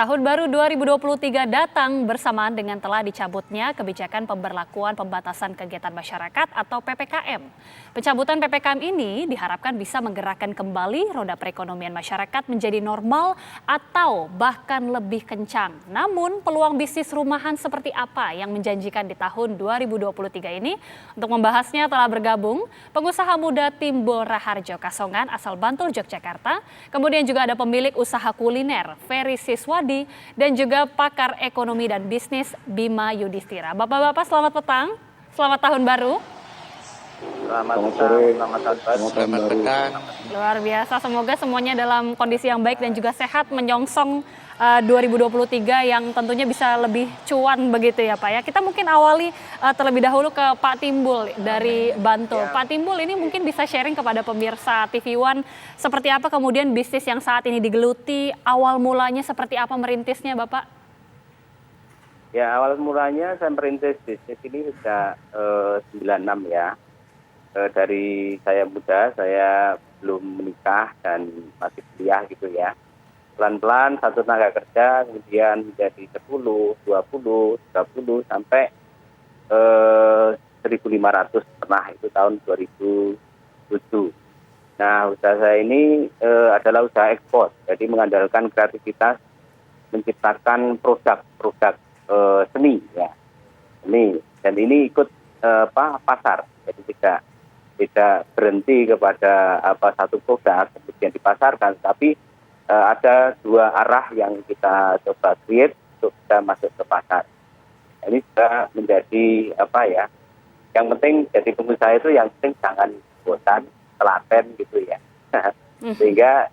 Tahun baru 2023 datang bersamaan dengan telah dicabutnya kebijakan pemberlakuan pembatasan kegiatan masyarakat atau PPKM. Pencabutan PPKM ini diharapkan bisa menggerakkan kembali roda perekonomian masyarakat menjadi normal atau bahkan lebih kencang. Namun peluang bisnis rumahan seperti apa yang menjanjikan di tahun 2023 ini? Untuk membahasnya telah bergabung pengusaha muda Timbul Raharjo Kasongan asal Bantul, Yogyakarta. Kemudian juga ada pemilik usaha kuliner Ferry Siswadi dan juga pakar ekonomi dan bisnis Bima Yudhistira. Bapak-bapak selamat petang, selamat tahun baru. Selamat sore, selamat tahun baru. Selamat petang. Luar biasa, semoga semuanya dalam kondisi yang baik dan juga sehat menyongsong 2023 yang tentunya bisa lebih cuan begitu ya Pak ya. Kita mungkin awali terlebih dahulu ke Pak Timbul dari Bantul. Ya. Pak Timbul ini mungkin bisa sharing kepada pemirsa TV One seperti apa kemudian bisnis yang saat ini digeluti, awal mulanya seperti apa merintisnya Bapak? Ya, awal mulanya saya merintis bisnis ini sudah 96 ya. Dari saya muda, saya belum menikah dan masih kuliah gitu ya. Pelan-pelan satu tenaga kerja kemudian menjadi 10, 20, 30 sampai 1.500 pernah itu tahun 2007. Nah, usaha saya ini adalah usaha ekspor, jadi mengandalkan kreativitas menciptakan produk-produk seni ya. Seni dan ini ikut pasar. Jadi tidak berhenti kepada satu produk kemudian dipasarkan, tapi ada dua arah yang kita coba create untuk bisa masuk ke pasar. Ini juga menjadi yang penting jadi pengusaha itu yang penting jangan bosan, telaten gitu ya. Sehingga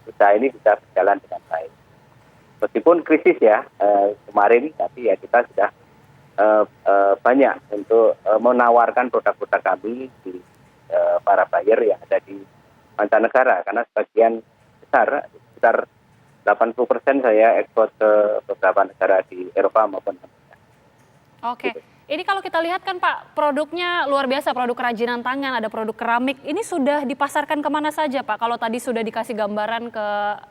usaha ini bisa berjalan dengan baik. Meskipun krisis ya kemarin, tapi ya kita sudah banyak untuk menawarkan produk-produk kami di para buyer yang ada di mancanegara, karena sebagian besar sekitar 80% saya ekspor ke beberapa negara di Eropa maupun Amerika. Oke, Gitu. ini kalau kita lihat kan Pak, produknya luar biasa, produk kerajinan tangan, ada produk keramik. Ini sudah dipasarkan kemana saja Pak? Kalau tadi sudah dikasih gambaran ke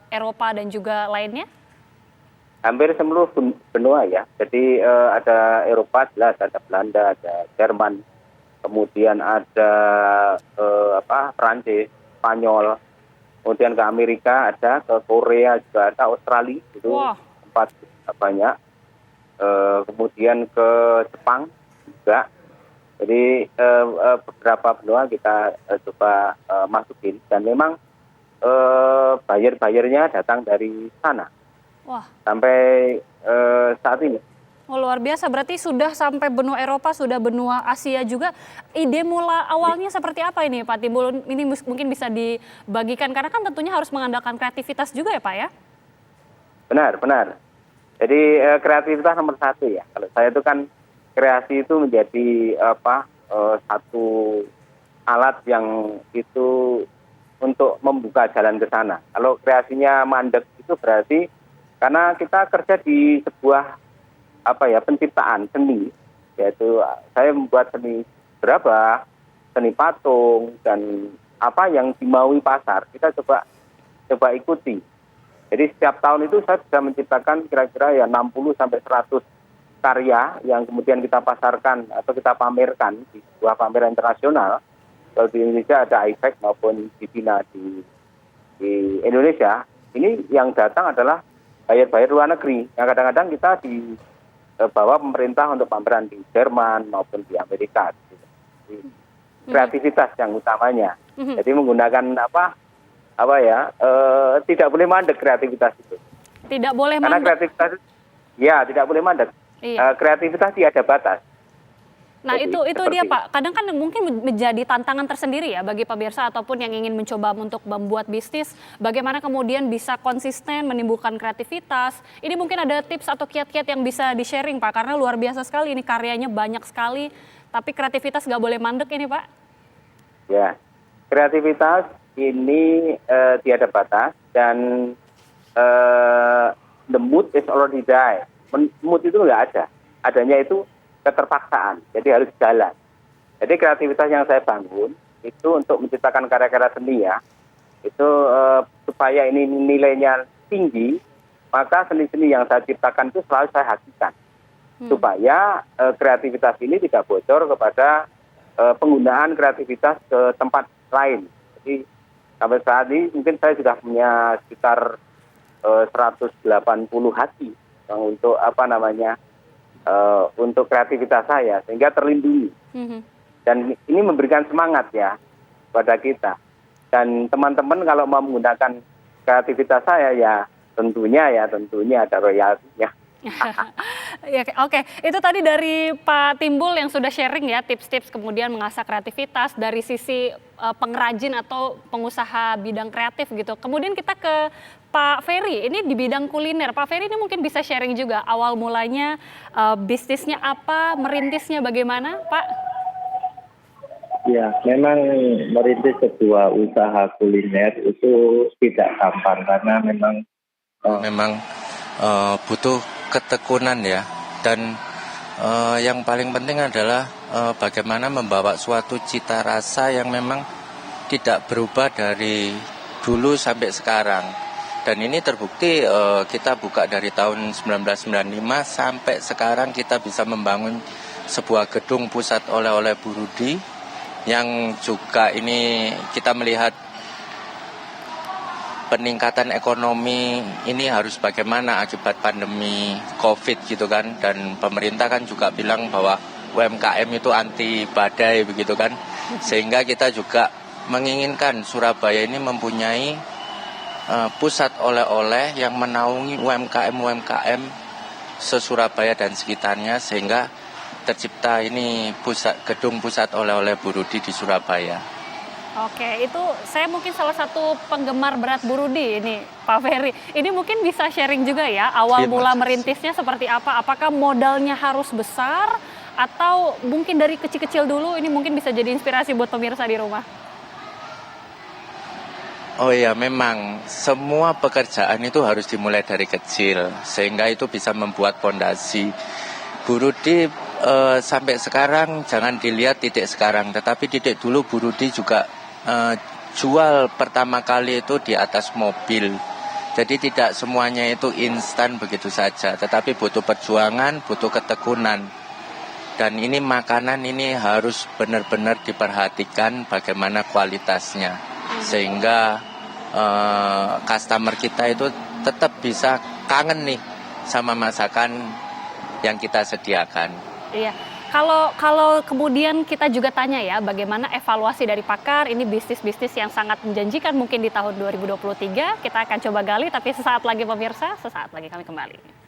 Eropa dan juga lainnya? Hampir seluruh benua ya. Jadi ada Eropa jelas, ada Belanda, ada Jerman, kemudian ada Prancis, Spanyol, kemudian ke Amerika ada, ke Korea juga ada, Australia itu tempat banyak, kemudian ke Jepang juga. Jadi beberapa benua kita coba masukin dan memang buyer-buyernya datang dari sana. Wah. Sampai saat ini. Oh, luar biasa, berarti sudah sampai benua Eropa, sudah benua Asia juga. Ide mula awalnya seperti apa ini Pak Timbul? Ini mungkin bisa dibagikan karena kan tentunya harus mengandalkan kreativitas juga ya Pak ya? Benar. Jadi kreativitas nomor satu ya. Kalau saya itu kan kreasi itu menjadi satu alat yang itu untuk membuka jalan ke sana. Kalau kreasinya mandek itu berarti karena kita kerja di sebuah penciptaan seni, yaitu saya membuat seni gerabah, seni patung dan apa yang dimaui pasar kita coba ikuti. Jadi setiap tahun itu saya bisa menciptakan kira-kira ya 60 sampai 100 karya yang kemudian kita pasarkan atau kita pamerkan di sebuah pameran internasional. Kalau di Indonesia ada IFEC maupun di Bina di Indonesia. Ini yang datang adalah buyer-buyer luar negeri. Yang kadang-kadang kita dibawa pemerintah untuk pameran di Jerman maupun di Amerika. Kreativitas yang utamanya. Jadi menggunakan tidak boleh mandek kreativitas itu. Tidak boleh Karena mandek. kreativitas tidak boleh mandek. Iya. Kreativitas tidak ada batas. Nah Jadi, itu dia Pak, kadang kan mungkin menjadi tantangan tersendiri ya bagi pemirsa ataupun yang ingin mencoba untuk membuat bisnis. Bagaimana kemudian bisa konsisten menimbulkan kreativitas. Ini mungkin ada tips atau kiat-kiat yang bisa di-sharing Pak, karena luar biasa sekali ini karyanya banyak sekali. Tapi kreativitas nggak boleh mandek ini Pak. Ya, kreativitas ini tiada batas dan the mood is already die. Mood itu nggak ada, adanya itu keterpaksaan, jadi harus jalan. Jadi kreativitas yang saya bangun itu untuk menciptakan karya-karya seni ya, itu supaya ini nilainya tinggi, maka seni-seni yang saya ciptakan itu selalu saya hakikan supaya kreativitas ini tidak bocor kepada penggunaan kreativitas ke tempat lain. Jadi sampai saat ini mungkin saya sudah punya sekitar 180 hati yang untuk untuk kreativitas saya sehingga terlindungi. Dan ini memberikan semangat ya pada kita. Dan teman-teman kalau mau menggunakan kreativitas saya ya tentunya ada royaltinya. Ya, oke, itu tadi dari Pak Timbul yang sudah sharing ya tips-tips kemudian mengasah kreativitas dari sisi pengrajin atau pengusaha bidang kreatif gitu. Kemudian kita ke Pak Ferry, ini di bidang kuliner. Pak Ferry ini mungkin bisa sharing juga awal mulanya bisnisnya apa, merintisnya bagaimana, Pak? Ya, memang merintis sebuah usaha kuliner itu tidak gampang karena memang butuh ketekunan ya, dan yang paling penting adalah bagaimana membawa suatu cita rasa yang memang tidak berubah dari dulu sampai sekarang. Dan ini terbukti kita buka dari tahun 1995 sampai sekarang kita bisa membangun sebuah gedung pusat oleh-oleh Bu Rudi yang juga ini kita melihat peningkatan ekonomi ini harus bagaimana akibat pandemi COVID gitu kan, dan pemerintah kan juga bilang bahwa UMKM itu anti badai begitu kan, sehingga kita juga menginginkan Surabaya ini mempunyai pusat oleh-oleh yang menaungi UMKM se-Surabaya dan sekitarnya sehingga tercipta ini gedung pusat oleh-oleh Bu Rudi di Surabaya. Oke, itu saya mungkin salah satu penggemar berat Bu Rudi ini, Pak Ferry. Ini mungkin bisa sharing juga ya, awal mula merintisnya seperti apa? Apakah modalnya harus besar atau mungkin dari kecil-kecil dulu? Ini mungkin bisa jadi inspirasi buat pemirsa di rumah. Oh ya, memang semua pekerjaan itu harus dimulai dari kecil sehingga itu bisa membuat fondasi. Bu Rudi sampai sekarang jangan dilihat titik sekarang, tetapi titik dulu Bu Rudi juga jual pertama kali itu di atas mobil. Jadi tidak semuanya itu instan begitu saja, tetapi butuh perjuangan, butuh ketekunan. Dan ini makanan ini harus benar-benar diperhatikan bagaimana kualitasnya. Sehingga customer kita itu tetap bisa kangen nih sama masakan yang kita sediakan. Iya. Kalau kemudian kita juga tanya ya, bagaimana evaluasi dari pakar, ini bisnis-bisnis yang sangat menjanjikan mungkin di tahun 2023, kita akan coba gali, tapi sesaat lagi pemirsa, sesaat lagi kami kembali.